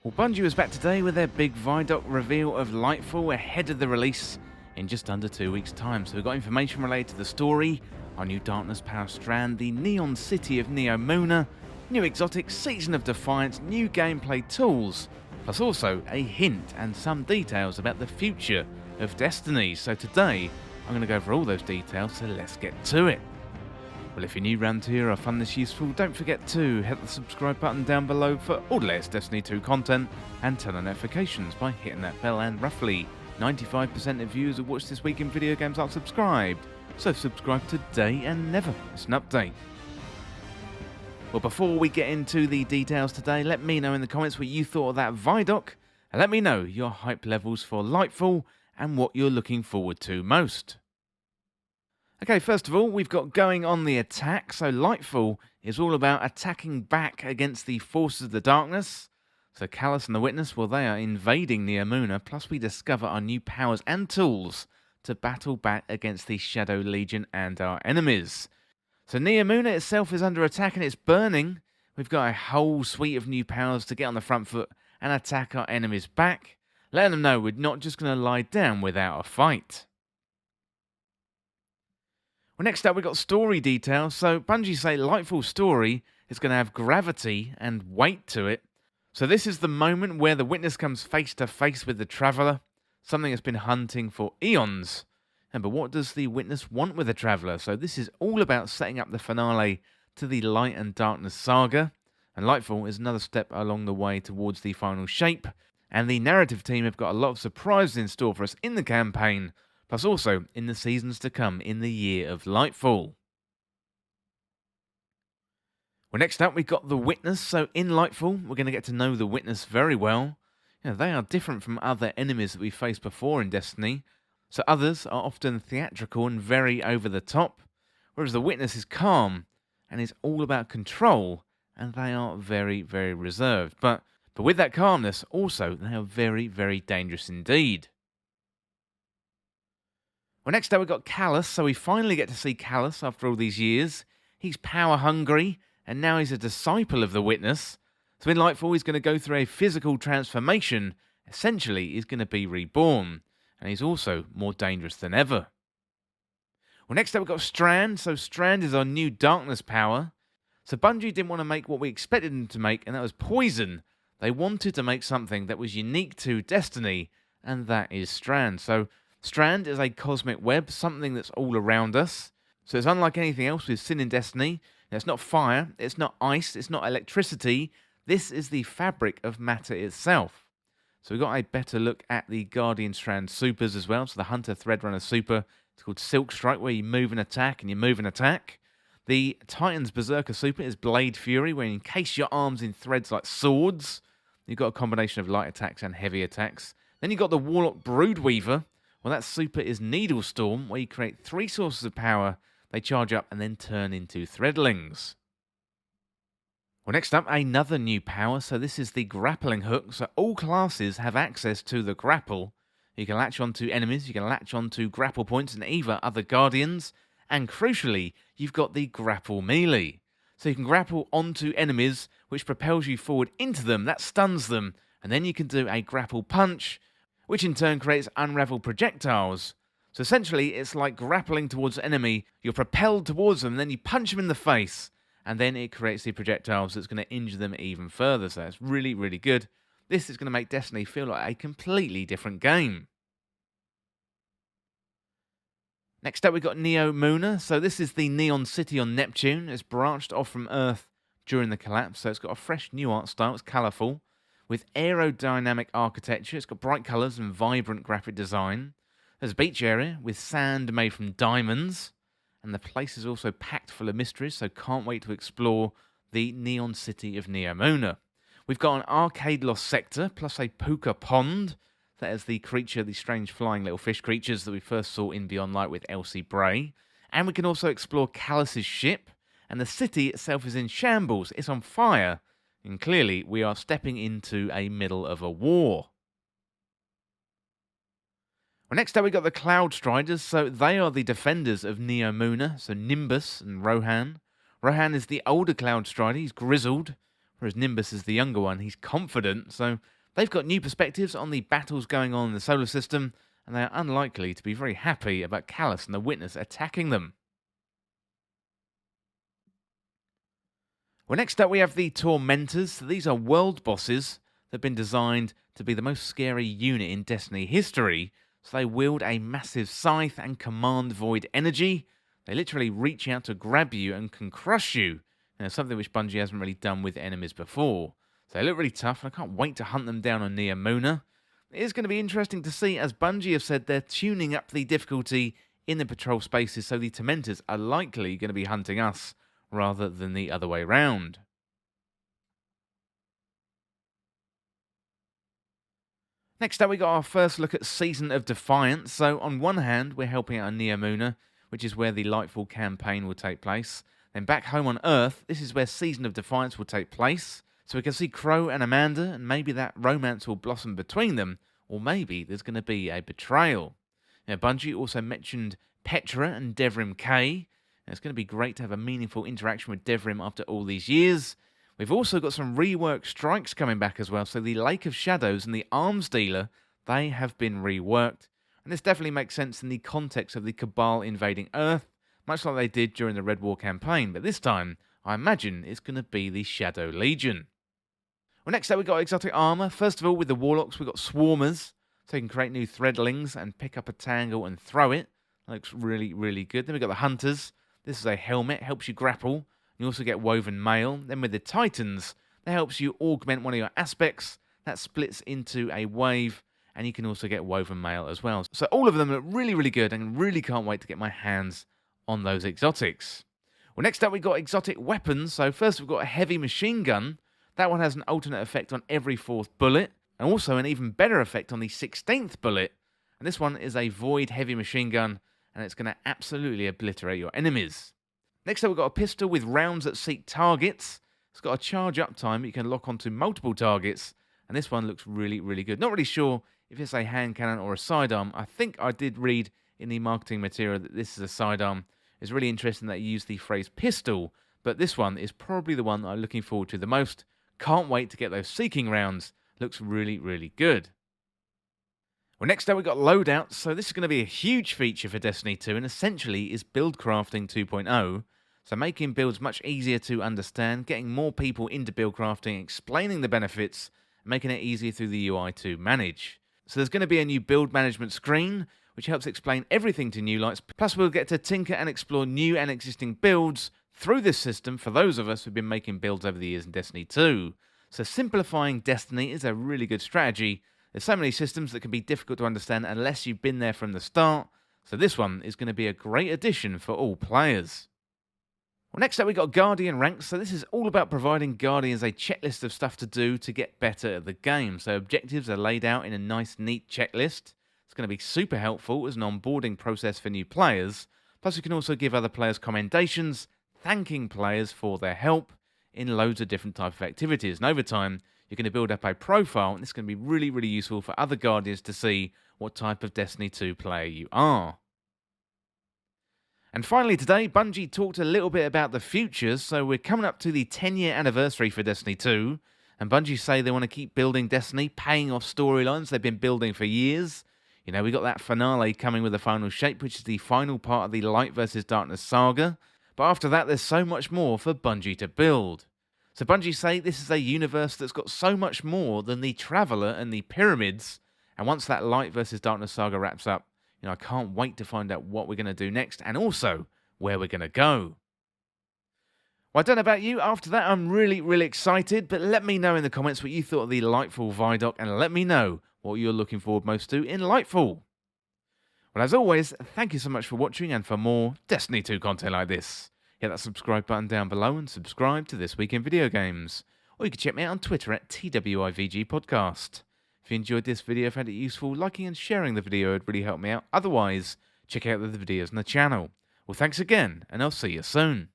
Well, Bungie was back today with their big ViDoc reveal of Lightfall ahead of the release in just under 2 weeks' time. So we've got information related to the story, our new Darkness Power Strand, the Neon City of Neomuna, new exotic Season of Defiance, new gameplay tools, plus also a hint and some details about the future of Destiny. So today, I'm going to go over all those details, so let's get to it. Well, if you're new around here or find this useful, don't forget to hit the subscribe button down below for all the latest Destiny 2 content and turn on notifications by hitting that bell, and roughly 95% of viewers who watch This Week in Video Games aren't subscribed, so subscribe today and never miss an update. Well, before we get into the details today, let me know in the comments what you thought of that ViDoc, and let me know your hype levels for Lightfall and what you're looking forward to most. Okay, first of all, we've got going on the attack. So Lightfall is all about attacking back against the forces of the darkness. So Callus and the Witness, well, they are invading Neomuna, plus we discover our new powers and tools to battle back against the Shadow Legion and our enemies. So Neomuna itself is under attack and it's burning. We've got a whole suite of new powers to get on the front foot and attack our enemies back, letting them know we're not just going to lie down without a fight. Well, next up, we've got story details. So Bungie say Lightfall's story is going to have gravity and weight to it. So this is the moment where the Witness comes face to face with the Traveller, something that's been hunting for eons. But what does the Witness want with the Traveller? So this is all about setting up the finale to the Light and Darkness saga. And Lightfall is another step along the way towards the final shape. And the narrative team have got a lot of surprises in store for us in the campaign, plus also in the seasons to come in the year of Lightfall. Well, next up, we've got the Witness. So in Lightfall, we're going to get to know the Witness very well. They are different from other enemies that we've faced before in Destiny. So others are often theatrical and very over the top, whereas the Witness is calm and is all about control, and they are very, very reserved. But with that calmness, also, they are very, very dangerous indeed. Well, next up we've got Callus, so we finally get to see Callus after all these years. He's power hungry, and now he's a disciple of the Witness. So in Lightfall he's going to go through a physical transformation. Essentially, he's going to be reborn, and he's also more dangerous than ever. Well, next up we've got Strand, so Strand is our new darkness power. So Bungie didn't want to make what we expected them to make, and that was poison. They wanted to make something that was unique to Destiny, and that is Strand. So Strand is a cosmic web, something that's all around us. So it's unlike anything else we've seen in Destiny. It's not fire, it's not ice, it's not electricity. This is the fabric of matter itself. So we've got a better look at the Guardian Strand supers as well. So the Hunter Threadrunner super, it's called Silk Strike, where you move and attack and you move and attack. The Titan's Berserker super is Blade Fury, where you encase your arms in threads like swords. You've got a combination of light attacks and heavy attacks. Then you've got the Warlock Broodweaver. Well, that super is Needle Storm, where you create 3 sources of power, they charge up and then turn into threadlings. Well, next up, another new power. So this is the Grappling Hook. So all classes have access to the grapple. You can latch onto enemies, you can latch onto grapple points and either other guardians. And crucially, you've got the Grapple Melee. So you can grapple onto enemies, which propels you forward into them, that stuns them. And then you can do a Grapple Punch, which in turn creates unravel projectiles. So essentially, it's like grappling towards an enemy, you're propelled towards them, and then you punch them in the face, and then it creates the projectiles that's going to injure them even further. So it's really, really good. This is going to make Destiny feel like a completely different game. Next up, we've got Neomuna. So this is the Neon City on Neptune. It's branched off from Earth during the collapse, so it's got a fresh new art style. It's colourful, with aerodynamic architecture. It's got bright colours and vibrant graphic design. There's a beach area with sand made from diamonds, and the place is also packed full of mysteries, so can't wait to explore the Neon City of Neomuna. We've got an arcade lost sector, plus a puka pond. That is the creature, the strange flying little fish creatures that we first saw in Beyond Light with Elsie Bray. And we can also explore Callus's ship, and the city itself is in shambles. It's on fire. And clearly, we are stepping into a middle of a war. Well, next up, we've got the Cloud Striders. So they are the defenders of Neomuna. So Nimbus and Rohan. Rohan is the older Cloud Strider. He's grizzled, whereas Nimbus is the younger one. He's confident, so they've got new perspectives on the battles going on in the solar system, and they are unlikely to be very happy about Callus and the Witness attacking them. Well, next up we have the Tormentors. So these are world bosses that have been designed to be the most scary unit in Destiny history. So they wield a massive scythe and command void energy. They literally reach out to grab you and can crush you. Something which Bungie hasn't really done with enemies before. So they look really tough, and I can't wait to hunt them down on Neomuna. It is going to be interesting to see, as Bungie have said, they're tuning up the difficulty in the patrol spaces, so the Tormentors are likely going to be hunting us rather than the other way round. Next up, we got our first look at Season of Defiance. So, on one hand, we're helping out on Neomuna, which is where the Lightfall campaign will take place. Then back home on Earth, this is where Season of Defiance will take place. So we can see Crow and Amanda, and maybe that romance will blossom between them, or maybe there's going to be a betrayal. Now, Bungie also mentioned Petra and Devrim K. It's going to be great to have a meaningful interaction with Devrim after all these years. We've also got some reworked strikes coming back as well. So the Lake of Shadows and the Arms Dealer, they have been reworked. And this definitely makes sense in the context of the Cabal invading Earth, much like they did during the Red War campaign. But this time, I imagine it's going to be the Shadow Legion. Well, next up we got exotic armor. First of all, with the Warlocks, we got Swarmers. So you can create new Threadlings and pick up a Tangle and throw it. That looks really, really good. Then we got the Hunters. This is a helmet, helps you grapple. You also get Woven Mail. Then with the Titans, that helps you augment one of your aspects. That splits into a wave, and you can also get Woven Mail as well. So all of them look really, really good, and really can't wait to get my hands on those exotics. Well, next up we got exotic weapons. So first we've got a heavy machine gun. That one has an alternate effect on every 4th bullet, and also an even better effect on the 16th bullet. And this one is a Void heavy machine gun, and it's going to absolutely obliterate your enemies. Next up, we've got a pistol with rounds that seek targets. It's got a charge up time you can lock onto multiple targets, and this one looks really, really good. Not really sure if it's a hand cannon or a sidearm. I think I did read in the marketing material that this is a sidearm. It's really interesting that you use the phrase pistol, but this one is probably the one that I'm looking forward to the most. Can't wait to get those seeking rounds. Looks really, really good. Well, next up we've got loadouts. So this is going to be a huge feature for Destiny 2, and essentially is build crafting 2.0. So making builds much easier to understand, getting more people into build crafting, explaining the benefits, and making it easier through the UI to manage. So there's going to be a new build management screen, which helps explain everything to new lights. Plus we'll get to tinker and explore new and existing builds through this system for those of us who've been making builds over the years in Destiny 2. So simplifying Destiny is a really good strategy. There's so many systems that can be difficult to understand unless you've been there from the start, so this one is going to be a great addition for all players. Well, next up we got Guardian ranks. So this is all about providing Guardians a checklist of stuff to do to get better at the game. So objectives are laid out in a nice, neat checklist. It's going to be super helpful as an onboarding process for new players. Plus you can also give other players commendations, thanking players for their help in loads of different types of activities. And over time, you're going to build up a profile, and this is going to be really, really useful for other Guardians to see what type of Destiny 2 player you are. And finally today, Bungie talked a little bit about the future, so we're coming up to the 10-year anniversary for Destiny 2, and Bungie say they want to keep building Destiny, paying off storylines they've been building for years. You know, we got that finale coming with the final shape, which is the final part of the Light versus Darkness saga, but after that there's so much more for Bungie to build. So Bungie say this is a universe that's got so much more than the Traveller and the Pyramids, and once that Light versus Darkness saga wraps up, I can't wait to find out what we're going to do next, and also where we're going to go. Well, I don't know about you, after that I'm really, really excited, but let me know in the comments what you thought of the Lightfall ViDoc, and let me know what you're looking forward most to in Lightfall. Well, as always, thank you so much for watching, and for more Destiny 2 content like this, hit that subscribe button down below and subscribe to This Week in Video Games. Or you can check me out on Twitter at TWIVG Podcast. If you enjoyed this video, found it useful, liking and sharing the video would really help me out. Otherwise, check out the other videos on the channel. Well, thanks again, and I'll see you soon.